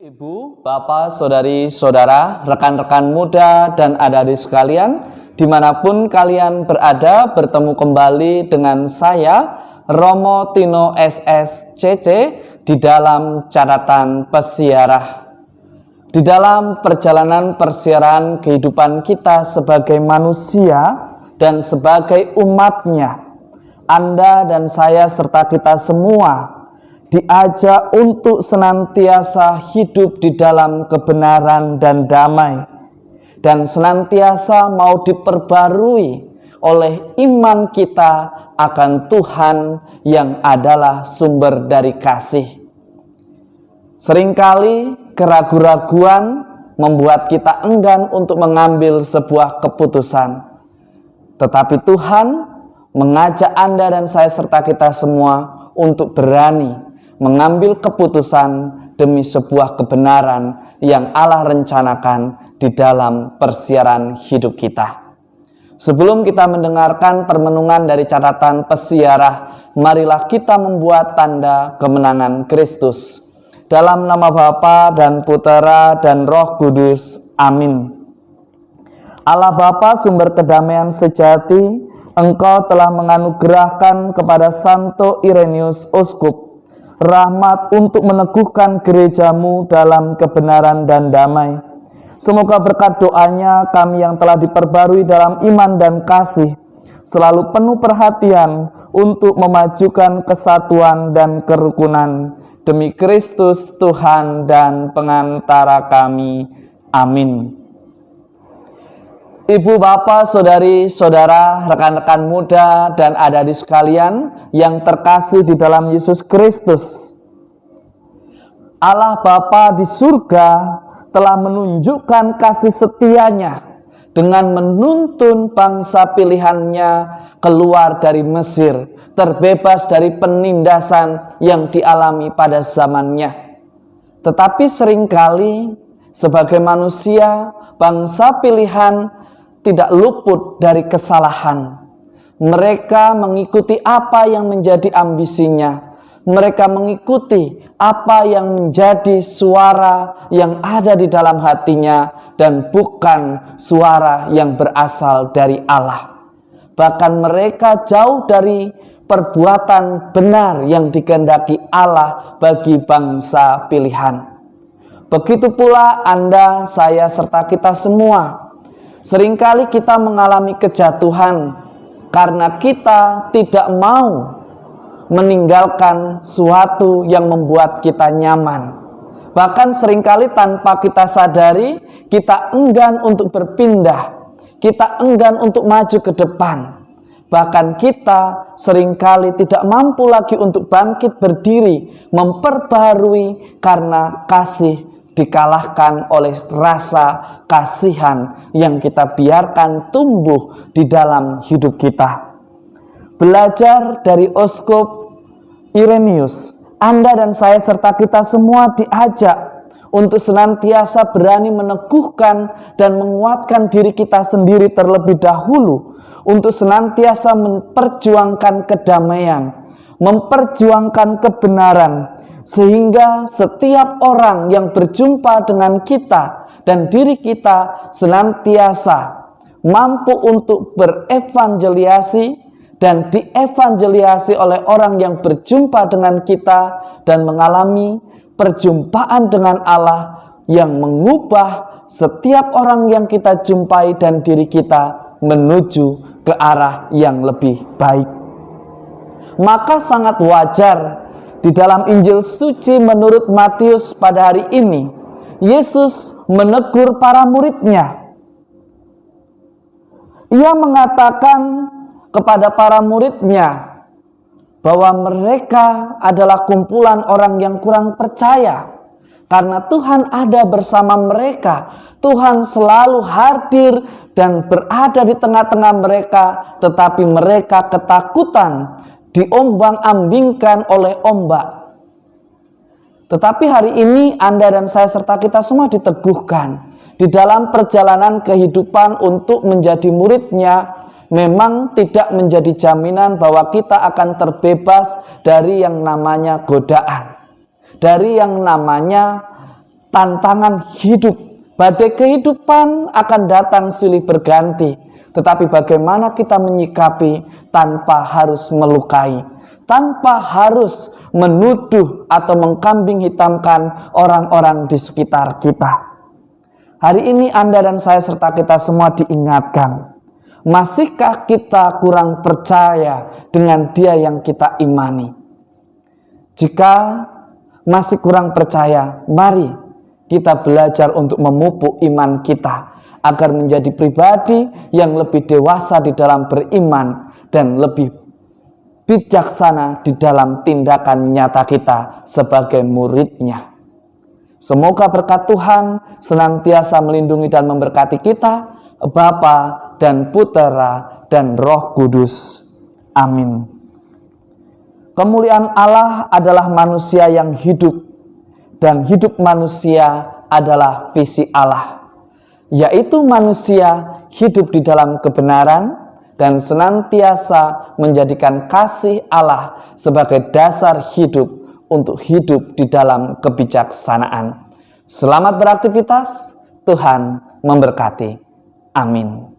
Ibu, Bapak, Saudari, Saudara, rekan-rekan muda dan adik-adik sekalian, dimanapun kalian berada, bertemu kembali dengan saya, Romo Tino SSCC, di dalam catatan pesiarah. Di dalam perjalanan persiaran kehidupan kita sebagai manusia dan sebagai umatnya, Anda dan saya serta kita semua diajak untuk senantiasa hidup di dalam kebenaran dan damai, dan senantiasa mau diperbarui oleh iman kita akan Tuhan yang adalah sumber dari kasih. Seringkali keraguan-raguan membuat kita enggan untuk mengambil sebuah keputusan, tetapi Tuhan mengajak Anda dan saya serta kita semua untuk berani mengambil keputusan demi sebuah kebenaran yang Allah rencanakan di dalam persiaran hidup kita. Sebelum kita mendengarkan permenungan dari catatan pesiarah, marilah kita membuat tanda kemenangan Kristus. Dalam nama Bapa dan Putera dan Roh Kudus. Amin. Allah Bapa, sumber kedamaian sejati, Engkau telah menganugerahkan kepada Santo Ireneus Uskup rahmat untuk meneguhkan gerejamu dalam kebenaran dan damai. Semoga berkat doanya kami yang telah diperbarui dalam iman dan kasih selalu penuh perhatian untuk memajukan kesatuan dan kerukunan demi Kristus Tuhan dan pengantara kami. Amin. Ibu, Bapak, Saudari, Saudara, rekan-rekan muda dan adik-adik sekalian yang terkasih di dalam Yesus Kristus, Allah Bapa di surga telah menunjukkan kasih setianya dengan menuntun bangsa pilihannya keluar dari Mesir, terbebas dari penindasan yang dialami pada zamannya. Tetapi seringkali sebagai manusia, bangsa pilihan tidak luput dari kesalahan. Mereka mengikuti apa yang menjadi ambisinya. Mereka mengikuti apa yang menjadi suara yang ada di dalam hatinya dan bukan suara yang berasal dari Allah. Bahkan mereka jauh dari perbuatan benar yang dikehendaki Allah bagi bangsa pilihan. Begitu pula Anda, saya, serta kita semua. Seringkali kita mengalami kejatuhan karena kita tidak mau meninggalkan sesuatu yang membuat kita nyaman. Bahkan seringkali tanpa kita sadari, kita enggan untuk berpindah, kita enggan untuk maju ke depan. Bahkan kita seringkali tidak mampu lagi untuk bangkit berdiri, memperbarui karena kasih dikalahkan oleh rasa kasihan yang kita biarkan tumbuh di dalam hidup kita. Belajar dari Uskup Ireneus, Anda dan saya serta kita semua diajak untuk senantiasa berani meneguhkan dan menguatkan diri kita sendiri terlebih dahulu, untuk senantiasa memperjuangkan kedamaian, memperjuangkan kebenaran, sehingga setiap orang yang berjumpa dengan kita dan diri kita senantiasa mampu untuk berevangeliasi dan dievangeliasi oleh orang yang berjumpa dengan kita dan mengalami perjumpaan dengan Allah yang mengubah setiap orang yang kita jumpai dan diri kita menuju ke arah yang lebih baik. Maka sangat wajar di dalam Injil suci menurut Matius pada hari ini, Yesus menegur para muridnya. Ia mengatakan kepada para muridnya bahwa mereka adalah kumpulan orang yang kurang percaya. Karena Tuhan ada bersama mereka, Tuhan selalu hadir dan berada di tengah-tengah mereka, tetapi mereka ketakutan, diombang-ambingkan oleh ombak. Tetapi hari ini Anda dan saya serta kita semua diteguhkan di dalam perjalanan kehidupan untuk menjadi muridnya. Memang tidak menjadi jaminan bahwa kita akan terbebas dari yang namanya godaan, dari yang namanya tantangan hidup, badai kehidupan akan datang silih berganti. Tetapi bagaimana kita menyikapi tanpa harus melukai, tanpa harus menuduh atau mengkambing hitamkan orang-orang di sekitar kita. Hari ini Anda dan saya serta kita semua diingatkan, masihkah kita kurang percaya dengan Dia yang kita imani? Jika masih kurang percaya, mari kita belajar untuk memupuk iman kita agar menjadi pribadi yang lebih dewasa di dalam beriman dan lebih bijaksana di dalam tindakan nyata kita sebagai murid-Nya. Semoga berkat Tuhan senantiasa melindungi dan memberkati kita, Bapa dan Putera dan Roh Kudus. Amin. Kemuliaan Allah adalah manusia yang hidup, dan hidup manusia adalah visi Allah, yaitu manusia hidup di dalam kebenaran dan senantiasa menjadikan kasih Allah sebagai dasar hidup untuk hidup di dalam kebijaksanaan. Selamat beraktivitas, Tuhan memberkati. Amin.